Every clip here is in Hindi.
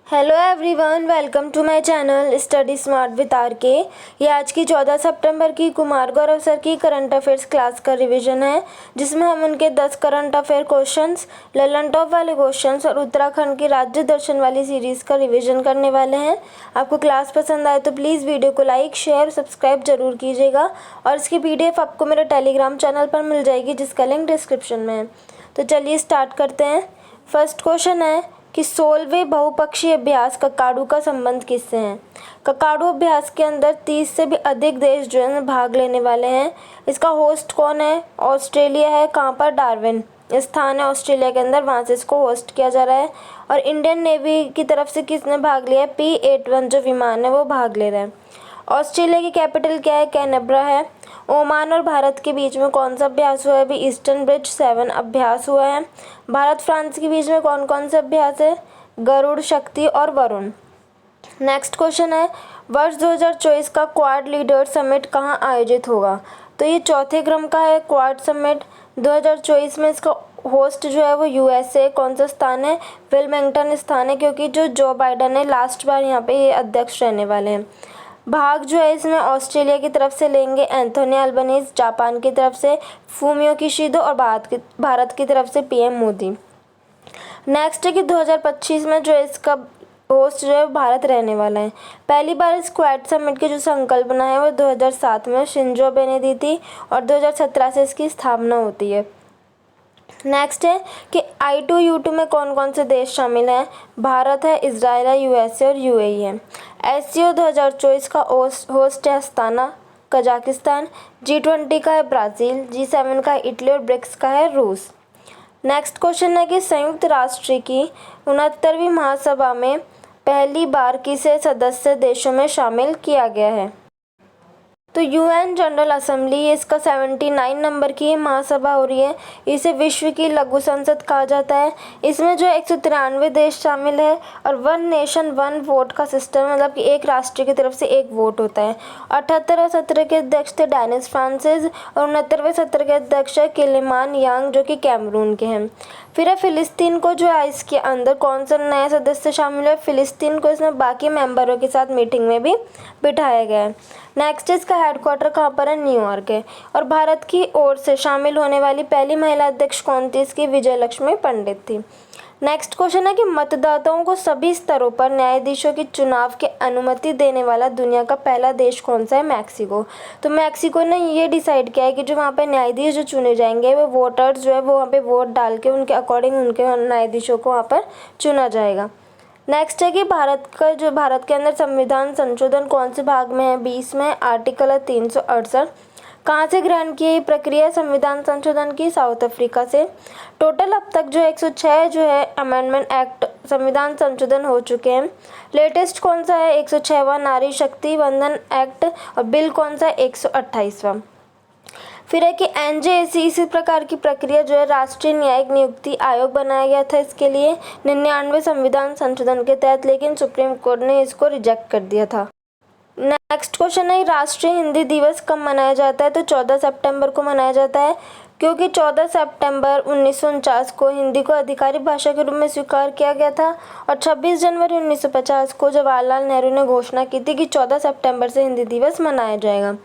Hello everyone, welcome to my channel study smart with R K. ये आज की 14 सितंबर की कुमार गौरव सर की करंट अफेयर्स क्लास का रिवीजन है, जिसमें हम उनके 10 current affair questions, Lallantop वाले क्वेश्चंस और उत्तराखंड की राज्य दर्शन वाली सीरीज़ का रिवीजन करने वाले हैं। आपको क्लास पसंद आए तो प्लीज़ वीडियो को लाइक, शेयर, सब्सक्राइब जरूर कीजिएगा और इसकी PDF आपको मेरे टेलीग्राम चैनल पर मिल जाएगी, जिसका लिंक डिस्क्रिप्शन में है। तो चलिए स्टार्ट करते हैं। फर्स्ट क्वेश्चन है कि 16वें बहुपक्षीय अभ्यास ककाडू का संबंध किससे है। ककाडू अभ्यास के अंदर 30 से भी अधिक देश जो है भाग लेने वाले हैं। इसका होस्ट कौन है? ऑस्ट्रेलिया है। कहाँ पर? डार्विन स्थान है ऑस्ट्रेलिया के अंदर, वहाँ से इसको होस्ट किया जा रहा है। और इंडियन नेवी की तरफ से किसने भाग लिया है? P-81 जो विमान है वो भाग ले रहा है। ऑस्ट्रेलिया की कैपिटल क्या है? कैनबरा है। ओमान और भारत के बीच में कौन सा अभ्यास हुआ है? अभी ईस्टर्न ब्रिज 7 अभ्यास हुआ है। भारत फ्रांस के बीच में कौन कौन से अभ्यास है? गरुड़, शक्ति और वरुण। नेक्स्ट क्वेश्चन है, वर्ष 2024 का क्वाड लीडर समिट कहाँ आयोजित होगा? तो ये चौथे क्रम का है क्वाड समिट 2024 में। इसका होस्ट जो है वो USA। कौन सा स्थान है? विल्मिंगटन स्थान है, क्योंकि जो बाइडन है लास्ट बार यहाँ पे ये अध्यक्ष रहने वाले हैं। भाग जो है इसमें ऑस्ट्रेलिया की तरफ से लेंगे एंथोनी अल्बनीज, जापान की तरफ से फूमियो किशिडो और भारत की तरफ से PM मोदी। नेक्स्ट है कि 2025 में जो है इसका होस्ट जो है भारत रहने वाला है। पहली बार इस क्वाड समिट की जो संकल्पना है वो 2007 में शिंजो आबे ने दी थी और 2017 से इसकी स्थापना होती है। नेक्स्ट है कि I2U2 में कौन कौन से देश शामिल हैं? भारत है, इजराइल है, USA और UAE है। SCO 2024 का होस्ट है अस्ताना, कजाकिस्तान। G20 का है ब्राज़ील, G7 का है इटली और ब्रिक्स का है रूस। नेक्स्ट क्वेश्चन है कि संयुक्त राष्ट्र की 69वीं महासभा में पहली बार किसे सदस्य देशों में शामिल किया गया है? तो UN जनरल असेंबली, इसका 79 नंबर की महासभा हो रही है। इसे विश्व की लघु संसद कहा जाता है। इसमें जो 193 देश शामिल है और 1 नेशन 1 वोट का सिस्टम है, मतलब कि एक राष्ट्र की तरफ से एक वोट होता है। 78वें सत्र के अध्यक्ष थे डेनिस फ्रांसिस और 69वें सत्र के अध्यक्ष है किलिमान यांग, जो कि कैमरून के हैं। फिर है फिलिस्तीन को जो है इसके अंदर कौन सा नया सदस्य शामिल है? फिलिस्तीन को इसमें बाकी मेंबरों के साथ मीटिंग में भी बिठाया गया है। नेक्स्ट इसका हेडक्वार्टर कहाँ पर है? न्यूयॉर्क है। और भारत की ओर से शामिल होने वाली पहली महिला अध्यक्ष कौन थी? इसकी विजय लक्ष्मी पंडित थी। नेक्स्ट क्वेश्चन है कि मतदाताओं को सभी स्तरों पर न्यायाधीशों के चुनाव की अनुमति देने वाला दुनिया का पहला देश कौन सा है? मैक्सिको। तो मैक्सिको ने ये डिसाइड किया है कि जो वहाँ पे न्यायाधीश जो चुने जाएंगे वो वोटर्स जो है वो वहाँ पे वोट डाल के उनके अकॉर्डिंग उनके न्यायाधीशों को वहाँ पर चुना जाएगा। नेक्स्ट है कि भारत के अंदर संविधान संशोधन कौन से भाग में है? 20 में। आर्टिकल है 368। कहाँ से ग्रहण की ये प्रक्रिया संविधान संशोधन की? साउथ अफ्रीका से। टोटल अब तक जो 106 जो है अमेंडमेंट एक्ट संविधान संशोधन हो चुके हैं। लेटेस्ट कौन सा है? 106वां नारी शक्ति वंदन एक्ट और बिल कौन सा है? 128वां। फिर है कि NJAC इसी प्रकार की प्रक्रिया जो है राष्ट्रीय न्यायिक नियुक्ति आयोग बनाया गया था इसके लिए 99वें संविधान संशोधन के तहत, लेकिन सुप्रीम कोर्ट ने इसको रिजेक्ट कर दिया था। नेक्स्ट क्वेश्चन है राष्ट्रीय हिंदी दिवस कब मनाया जाता है? तो 14 सितंबर को मनाया जाता है, क्योंकि 14 सितंबर 1949 को हिंदी को आधिकारिक भाषा के रूप में स्वीकार किया गया था और 26 जनवरी 1950 को जवाहरलाल नेहरू ने घोषणा की थी कि 14 सितंबर से हिंदी दिवस मनाया जाएगा।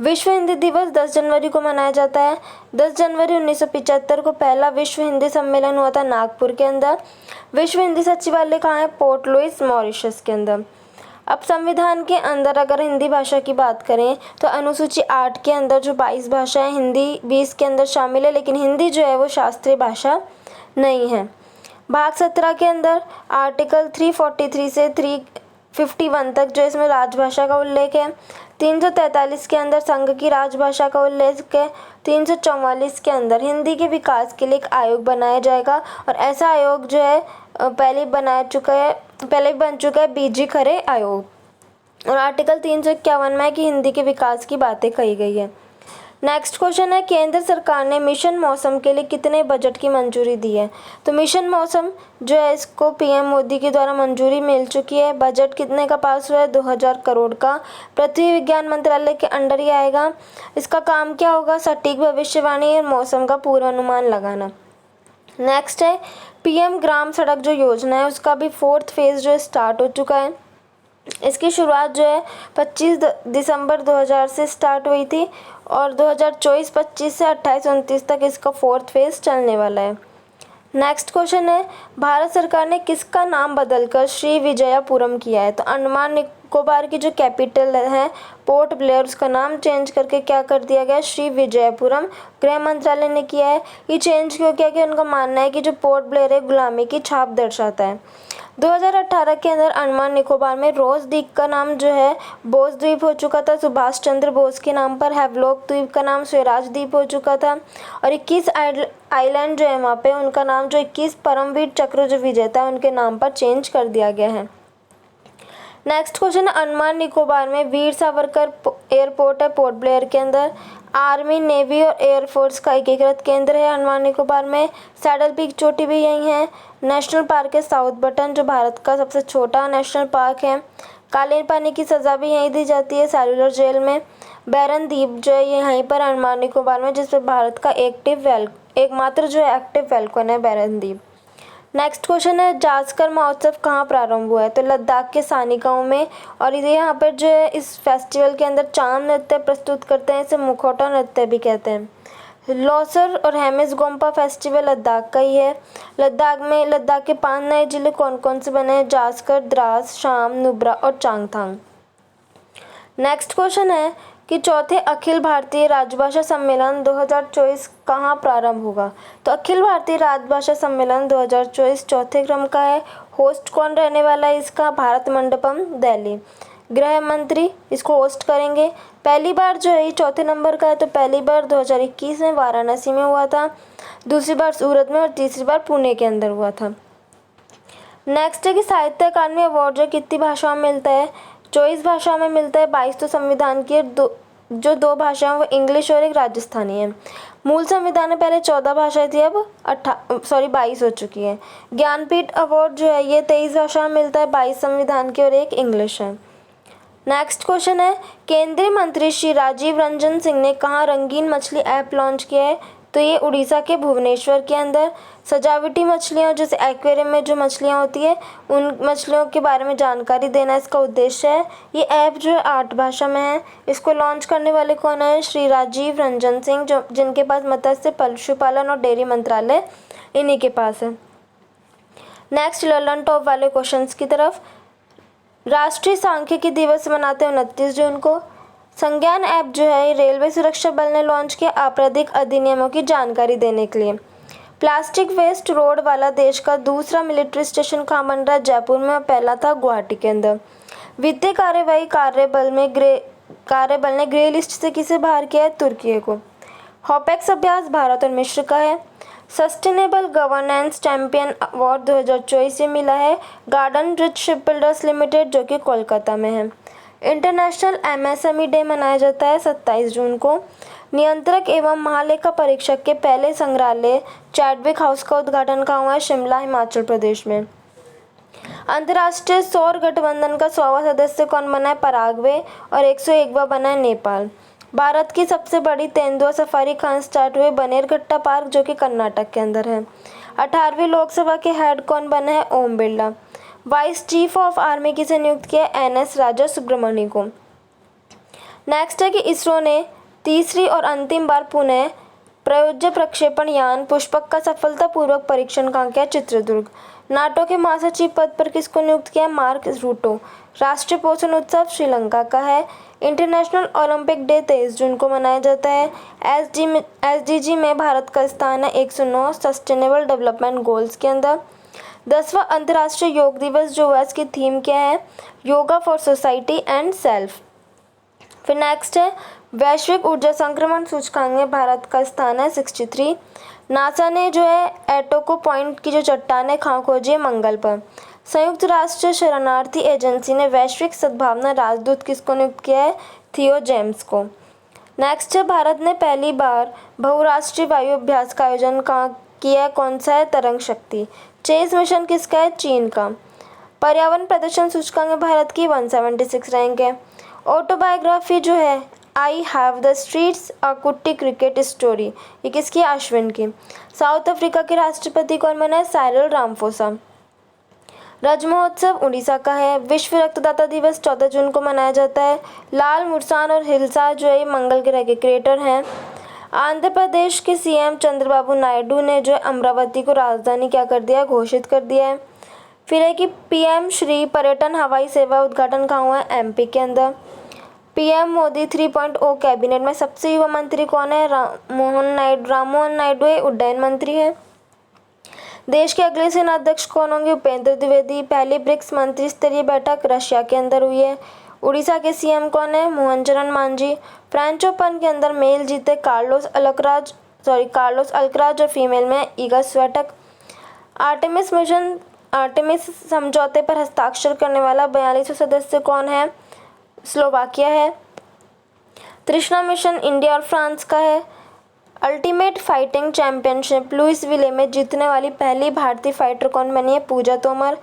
विश्व हिंदी दिवस 10 जनवरी को मनाया जाता है। 10 जनवरी 1975 को पहला विश्व हिंदी सम्मेलन हुआ था नागपुर के अंदर। विश्व हिंदी सचिवालय कहाँ है? पोर्ट लुइस, मॉरिशस के अंदर। अब संविधान के अंदर अगर हिंदी भाषा की बात करें तो अनुसूची 8 के अंदर जो 22 भाषाएं, हिंदी 20 के अंदर शामिल है, लेकिन हिंदी जो है वो शास्त्रीय भाषा नहीं है। भाग 17 के अंदर आर्टिकल 343 से 351 तक जो इसमें राजभाषा का उल्लेख है। 343 के अंदर संघ की राजभाषा का उल्लेख है। 344 के अंदर हिंदी के विकास के लिए एक आयोग बनाया जाएगा और ऐसा आयोग जो है पहले बन चुका है BG खरे आयोग। और आर्टिकल 351 में है कि हिंदी के विकास की बातें कही गई है। नेक्स्ट क्वेश्चन है केंद्र सरकार ने मिशन मौसम के लिए कितने बजट की मंजूरी दी है? तो मिशन मौसम जो है इसको PM मोदी के द्वारा मंजूरी मिल चुकी है। बजट कितने का पास हुआ है? 2000 करोड़ का। पृथ्वी विज्ञान मंत्रालय के अंडर ही आएगा। इसका काम क्या होगा? सटीक भविष्यवाणी और मौसम का पूर्वानुमान लगाना। नेक्स्ट है पीएम ग्राम सड़क जो योजना है उसका भी 4th फेज़ जो स्टार्ट हो चुका है। इसकी शुरुआत जो है 25 दिसंबर 2000 से स्टार्ट हुई थी और 2024-25 से 28-29 तक इसका 4th फेज़ चलने वाला है। नेक्स्ट क्वेश्चन है, भारत सरकार ने किसका नाम बदलकर श्री विजयपुरम किया है? तो अंडमान निकोबार की जो कैपिटल है पोर्ट ब्लेयर, उसका नाम चेंज करके क्या कर दिया गया? श्री विजयपुरम। गृह मंत्रालय ने किया है। ये चेंज क्यों किया? कि उनका मानना है कि जो पोर्ट ब्लेयर है गुलामी की छाप दर्शाता है। 2018 के अंदर अंडमान निकोबार में रोज द्वीप का नाम जो है बोस द्वीप हो चुका था, सुभाष चंद्र बोस के नाम पर। हैवलॉक द्वीप का नाम स्वराज द्वीप हो चुका था और 21 आइलैंड जो है वहाँ पे उनका नाम जो 21 परमवीर चक्र जो विजेता है उनके नाम पर चेंज कर दिया गया है। नेक्स्ट क्वेश्चन है, अंडमान निकोबार में वीर सावरकर एयरपोर्ट है पोर्ट ब्लेयर के अंदर। आर्मी, नेवी और एयरफोर्स का एकीकृत केंद्र है अंडमान निकोबार में। सैडल पीक चोटी भी यहीं है। नेशनल पार्क है साउथ बटन जो भारत का सबसे छोटा नेशनल पार्क है। कालीन पानी की सज़ा भी यहीं दी जाती है सेलुलर जेल में। बैरन द्वीप जो है यहीं पर अंडमान निकोबार में, जिसमें भारत का एकमात्र जो है एक्टिव वैल्कन है बैरन द्वीप। नेक्स्ट क्वेश्चन है, जास्कर महोत्सव कहाँ प्रारंभ हुआ है? तो लद्दाख के सानी गांव में। और ये यहाँ पर जो है इस फेस्टिवल के अंदर चांद नृत्य प्रस्तुत करते हैं, इसे मुखौटा नृत्य भी कहते हैं। लोसर और हेमिस गोम्पा फेस्टिवल लद्दाख का ही है। लद्दाख के 5 नए जिले कौन कौन से बने हैं? जास्कर, द्रास, शाम, नुब्रा और चांगथांग। नेक्स्ट क्वेश्चन है कि चौथे अखिल भारतीय राजभाषा सम्मेलन 2024 कहाँ प्रारंभ होगा? तो अखिल भारतीय राजभाषा सम्मेलन 2024 चौथे क्रम का है। होस्ट कौन रहने वाला है इसका? भारत मंडपम, दिल्ली। गृह मंत्री इसको होस्ट करेंगे। पहली बार जो है ये चौथे नंबर का है, तो पहली बार 2021 में वाराणसी में हुआ था, दूसरी बार सूरत में और तीसरी बार पुणे के अंदर हुआ था। नेक्स्ट है कि साहित्य अकादमी अवार्ड जो कितनी भाषाओं में मिलता है? 24 भाषाओं में मिलता है। 22 तो संविधान की जो 2 भाषाएं वो इंग्लिश और एक राजस्थानी है। मूल संविधान में पहले 14 भाषाएं थी, अब 22 हो चुकी है। ज्ञानपीठ अवार्ड जो है ये 23 भाषाओं में मिलता है, 22 संविधान की और एक इंग्लिश है। नेक्स्ट क्वेश्चन है, केंद्रीय मंत्री श्री राजीव रंजन सिंह ने कहाँ रंगीन मछली ऐप लॉन्च किया है? तो ये उड़ीसा के भुवनेश्वर के अंदर। सजावटी मछलियाँ जैसे एक्वेरियम में जो मछलियाँ होती है उन मछलियों के बारे में जानकारी देना इसका उद्देश्य है। ये ऐप जो है 8 भाषा में है। इसको लॉन्च करने वाले कौन है? श्री राजीव रंजन सिंह, जो जिनके पास मत्स्य पशुपालन और डेयरी मंत्रालय इन्हीं के पास है। नेक्स्ट लर्न टॉप वाले क्वेश्चंस की तरफ। राष्ट्रीय सांख्यिकी दिवस मनाते हैं 29 जून को। संज्ञान ऐप जो है रेलवे सुरक्षा बल ने लॉन्च किया आपराधिक अधिनियमों की जानकारी देने के लिए। प्लास्टिक वेस्ट रोड वाला देश का दूसरा मिलिट्री स्टेशन कहाँ बन रहा है? जयपुर में, और पहला था गुवाहाटी के अंदर। वित्तीय कार्यवाही कार्यबल ने ग्रे लिस्ट से किसे बाहर किया है? तुर्की को। हॉपेक्स अभ्यास भारत और मिस्र का है। सस्टेनेबल गवर्नेंस चैंपियन अवार्ड 2024 से मिला है गार्डन रिच शिपबिल्डर्स लिमिटेड जो कि कोलकाता में है। इंटरनेशनल एमएसएमई डे मनाया जाता है 27 जून को। नियंत्रक एवं महालेखा परीक्षक के पहले संग्रहालय चैडविक हाउस का उद्घाटन कहाँ हुआ है? शिमला, हिमाचल प्रदेश में। अंतर्राष्ट्रीय सौर गठबंधन का 100वां सदस्य कौन बना है? पराग्वे। और 101वां बना है नेपाल। भारत की सबसे बड़ी तेंदुआ सफारी कहाँ स्टार्ट हुई? बनेरघट्टा पार्क जो कि कर्नाटक के अंदर है। 18वीं लोकसभा के हेड कौन बने हैं? Om Birla. Vice chief of army किसे नियुक्त किया? एनएस राजा सुब्रमण्य को। नेक्स्ट है कि इसरो ने तीसरी और अंतिम बार पुनः प्रयोज्य प्रक्षेपण यान पुष्पक का सफलतापूर्वक परीक्षण कहाँ किया? चित्रदुर्ग। नाटो के महासचिव पद पर किसको नियुक्त किया? मार्क रूटो। राष्ट्रीय पोषण उत्सव श्रीलंका का है। इंटरनेशनल ओलंपिक डे 23 जून को मनाया जाता है। एसडीजी में भारत का स्थान है 109 सस्टेनेबल डेवलपमेंट गोल्स के अंदर। 10वां अंतर्राष्ट्रीय योग दिवस जो है इसकी थीम क्या है? Yoga for society and self. फिर नेक्स्ट है वैश्विक ऊर्जा संक्रमण सूचकांक में भारत का स्थान है 63। नासा ने जो है एटोको पॉइंट की जो चट्टान है कहाँ खोजी है? मंगल पर। संयुक्त राष्ट्र शरणार्थी एजेंसी ने वैश्विक सद्भावना राजदूत किसको नियुक्त किया है? थियो जेम्स को। नेक्स्ट है भारत ने पहली बार बहुराष्ट्रीय वायु अभ्यास का आयोजन कहाँ किया है? कौन सा है? तरंग शक्ति। चेस मिशन किसका है? चीन का। पर्यावरण प्रदूषण सूचकांक में भारत की 176 रैंक है। ऑटोबायोग्राफी जो है आई हैव द स्ट्रीट्स अ कुट्टी क्रिकेट स्टोरी। ये किसकी? अश्विन की। साउथ अफ्रीका के राष्ट्रपति कौन बना है? Cyril Ramaphosa. रज महोत्सव उड़ीसा का है। विश्व रक्तदाता दिवस 14 जून को मनाया जाता है। लाल, मुरसान और हिल्सा जो है मंगल ग्रह के क्रेटर हैं। आंध्र प्रदेश के सीएम चंद्रबाबू नायडू ने जो है अमरावती को राजधानी क्या कर दिया? घोषित कर दिया है। फिर है कि पीएम श्री पर्यटन हवाई सेवा उद्घाटन कहाँ हुआ है? एमपी के अंदर। पीएम मोदी 3.0 कैबिनेट में सबसे युवा मंत्री कौन है? राममोहन नायडू उड्डयन मंत्री है। देश के अगले सेना अध्यक्ष कौन होंगे? उपेंद्र द्विवेदी। पहली ब्रिक्स मंत्री स्तरीय बैठक रशिया के अंदर हुई है। उड़ीसा के सीएम कौन है? मोहन चरण मांझी। फ्रेंच ओपन के अंदर मेल जीते कार्लोस अल्कराज और फीमेल में ईगा स्वियाटेक। आर्टेमिस समझौते पर हस्ताक्षर करने वाला 42वां सदस्य कौन है? स्लोवाकिया है। तृष्णा मिशन इंडिया और फ्रांस का है। अल्टीमेट फाइटिंग चैंपियनशिप लुइसविले में जीतने वाली पहली भारतीय फाइटर कौन बनी है? पूजा तोमर।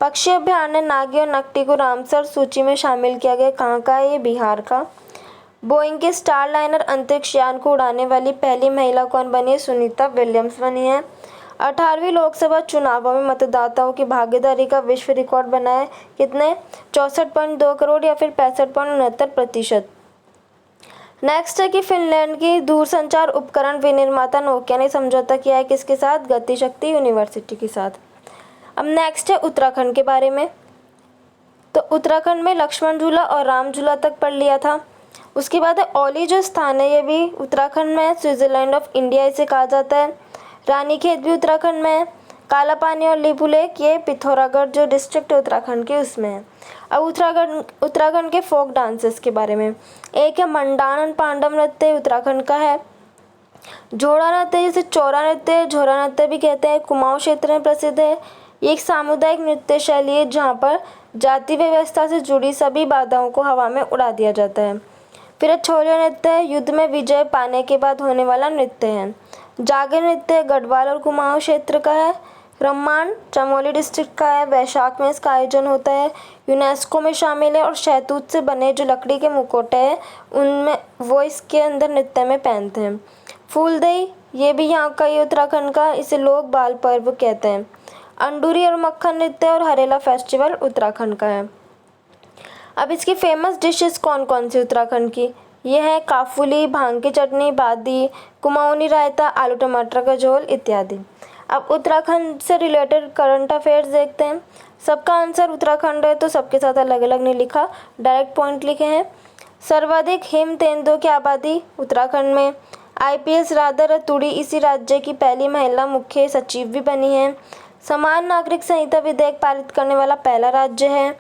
पक्षी अभयारण्य नागी और नकटी को रामसर सूची में शामिल किया गया। कहाँ का है? ये बिहार का। बोइंग के स्टार लाइनर अंतरिक्ष यान को उड़ाने वाली पहली महिला कौन बनी है? सुनीता विलियम्स बनी है। 18वीं लोकसभा चुनावों में मतदाताओं की भागीदारी का विश्व रिकॉर्ड बना है। कितने? 64.2 करोड़ या फिर 65.69%। नेक्स्ट है कि फिनलैंड की दूरसंचार उपकरण विनिर्माता नोकिया ने समझौता किया है किसके साथ? गतिशक्ति यूनिवर्सिटी के साथ। अब नेक्स्ट है उत्तराखंड के बारे में। तो उत्तराखंड में लक्ष्मण झूला और राम झूला तक पढ़ लिया था। उसके बाद है औली जो स्थान है ये भी उत्तराखंड में है। स्विट्जरलैंड ऑफ इंडिया इसे कहा जाता है। रानीखेत भी उत्तराखंड में है। काला पानी और लिपू लेक ये पिथौरागढ़ जो डिस्ट्रिक्ट है उत्तराखंड के उसमें है। अब उत्तराखंड के फोक डांसेस के बारे में। एक है मंडान और पांडव नृत्य उत्तराखंड का है। झोड़ा नृत्य जिसे चौरा नृत्य झोरा नृत्य भी कहते हैं, कुमाऊं क्षेत्र में प्रसिद्ध है। ये एक सामुदायिक नृत्य शैली है जहाँ पर जाति व्यवस्था से जुड़ी सभी बाधाओं को हवा में उड़ा दिया जाता है। फिर छोलिया नृत्य युद्ध में विजय पाने के बाद होने वाला नृत्य है। जागर नृत्य गढ़वाल और कुमाऊं क्षेत्र का है। रम्मान चमोली डिस्ट्रिक्ट का है। वैशाख में इसका आयोजन होता है। यूनेस्को में शामिल है और शहतूत से बने जो लकड़ी के मुखौटे हैं उनमें वो इसके अंदर नृत्य में पहनते हैं। फूलदेई ये भी यहाँ का ही उत्तराखंड का, इसे लोग बाल पर्व कहते हैं। अंडूरी और मक्खन नृत्य और हरेला फेस्टिवल उत्तराखंड का है। अब इसकी फेमस डिशेस कौन कौन सी उत्तराखंड की? ये है काफुली, भांग की चटनी, बादी, कुमाऊनी रायता, आलू टमाटर का झोल इत्यादि। अब उत्तराखंड से रिलेटेड करंट अफेयर्स देखते हैं। सबका आंसर उत्तराखंड है तो सबके साथ अलग अलग नहीं लिखा, डायरेक्ट पॉइंट लिखे हैं। सर्वाधिक हिम तेंदुओं की आबादी उत्तराखंड में। IPS राधा रतूड़ी इसी राज्य की पहली महिला मुख्य सचिव भी बनी है। समान नागरिक संहिता विधेयक पारित करने वाला पहला राज्य है।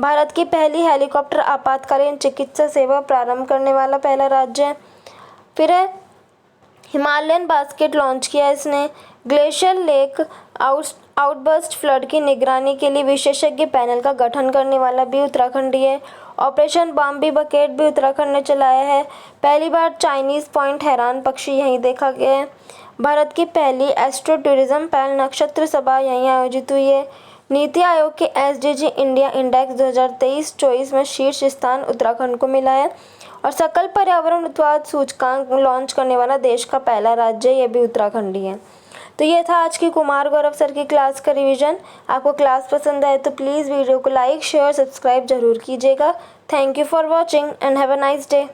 भारत की पहली हेलीकॉप्टर आपातकालीन चिकित्सा सेवा प्रारंभ करने वाला पहला राज्य है। फिर है हिमालयन बास्केट लॉन्च किया इसने। ग्लेशियर लेक आउटबर्स्ट फ्लड की निगरानी के लिए विशेषज्ञ पैनल का गठन करने वाला भी उत्तराखंडी है। ऑपरेशन बॉम्बी बकेट भी उत्तराखंड ने चलाया है। पहली बार चाइनीज पॉइंट हैरान पक्षी यहीं देखा गया है। भारत की पहली एस्ट्रो टूरिज्म पहल नक्षत्र सभा यहीं आयोजित हुई है। नीति आयोग के SDG इंडिया इंडेक्स 2023-24 में शीर्ष स्थान उत्तराखंड को मिला है और सकल पर्यावरण उत्पाद सूचकांक लॉन्च करने वाला देश का पहला राज्य ये भी उत्तराखंड ही है। तो ये था आज की कुमार गौरव सर की क्लास का रिवीजन। आपको क्लास पसंद आए तो प्लीज़ वीडियो को लाइक शेयर सब्सक्राइब जरूर कीजिएगा। Thank you for watching and have a nice day.